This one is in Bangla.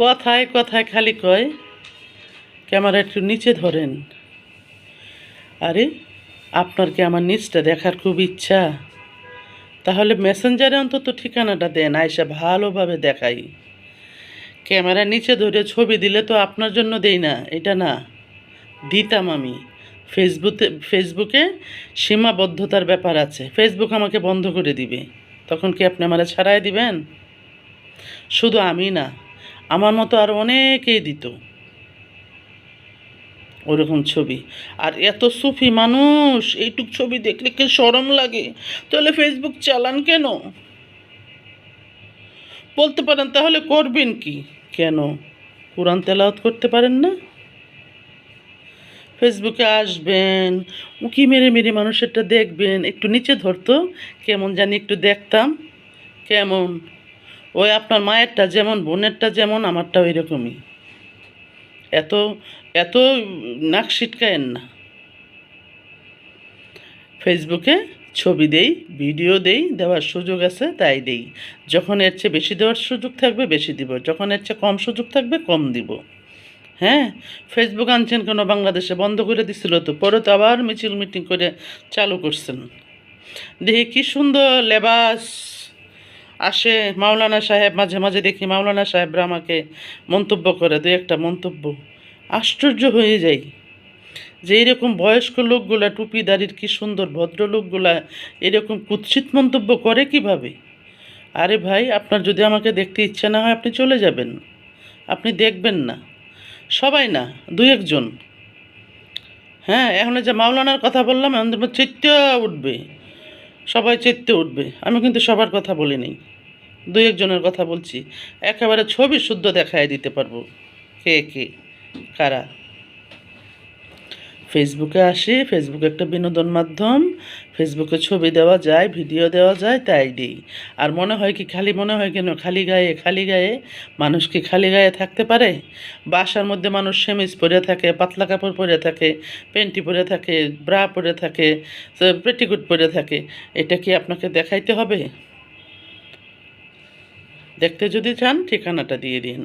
কথায় কথায় খালি কয় ক্যামেরা একটু নিচে ধরেন। আরে আপনার কি আমার নিচটা দেখার খুব ইচ্ছা? তাহলে মেসেঞ্জারে অন্তত ঠিকানাটা দেন, আয়সা ভালোভাবে দেখাই। ক্যামেরা নিচে ধরে ছবি দিলে তো আপনার জন্য দেই না, এটা না, দিতাম আমি। ফেসবুকে সীমাবদ্ধতার ব্যাপার আছে, ফেসবুক আমাকে বন্ধ করে দিবে, তখন কি আপনি আমারে ছাড়াই দিবেন? শুধু আমি না, আমার মতো আর অনেকেই দিত ওরকম ছবি। আর এত সুফি মানুষ, এইটুক ছবি দেখলে কি শরম লাগে? তাহলে ফেসবুক চালান কেন? বলতে পারেন তাহলে করবেন কি? কেন কোরআন তেলাওয়াত করতে পারেন না? ফেসবুকে আসবেন, উঁকি মেরে মেরে মানুষেরটা দেখবেন, একটু নিচে ধরতো, কেমন জানি একটু দেখতাম কেমন। ওই আপনার মায়েরটা যেমন, বোনেরটা যেমন, আমারটা ওই রকমই। এত এত নাক সিটকায়েন না। ফেসবুকে ছবি দেই, ভিডিও দেই, দেওয়ার সুযোগ আছে তাই দেই। যখন এর চেয়ে বেশি দেওয়ার সুযোগ থাকবে বেশি দিব, যখন এর চেয়ে কম সুযোগ থাকবে কম দিব। হ্যাঁ, ফেসবুক আনছেন কেন? বাংলাদেশে বন্ধ করে দিছিল তো, পরে তো আবার মিছিল মিটিং করে চালু করছেন। দেখি কি সুন্দর লেবাস আসে মাওলানা সাহেব, মাঝে মাঝে দেখি মাওলানা সাহেবরা আমাকে মন্তব্য করে, দু একটা মন্তব্য, আশ্চর্য হয়ে যাই যে এইরকম বয়স্ক লোকগুলা, টুপিদারির কি সুন্দর ভদ্রলোকগুলা এরকম কুৎসিত মন্তব্য করে কিভাবে? আরে ভাই, আপনার যদি আমাকে দেখতে ইচ্ছা না হয় আপনি চলে যাবেন, আপনি দেখবেন না। সবাই না, দুই একজন। হ্যাঁ, এখন যে মাওলানার কথা বললাম, এখন চেত্যা উঠবে, সবাই চেত্যে উঠবে। আমি কিন্তু সবার কথা বলিনি, দুই একজনের কথা বলছি। একেবারে ছবি শুদ্ধ দেখায় দিতে পারবো কে কে কারা। ফেসবুকে আসি, ফেসবুক একটা বিনোদন মাধ্যম, ফেসবুকে ছবি দেওয়া যায়, ভিডিও দেওয়া যায়, তাই দিই। আর মনে হয় কি, খালি মনে হয় কেন, খালি গায়ে মানুষ কি খালি গায়ে থাকতে পারে? বাসার মধ্যে মানুষ সেমিজ পরে থাকে, পাতলা কাপড় পরে থাকে, প্যান্টি পরে থাকে, ব্রা পরে থাকে, পেটিকুট পরে থাকে, এটা কি আপনাকে দেখাইতে হবে? দেখতে যদি চান ঠিকানাটা দিয়ে দিন।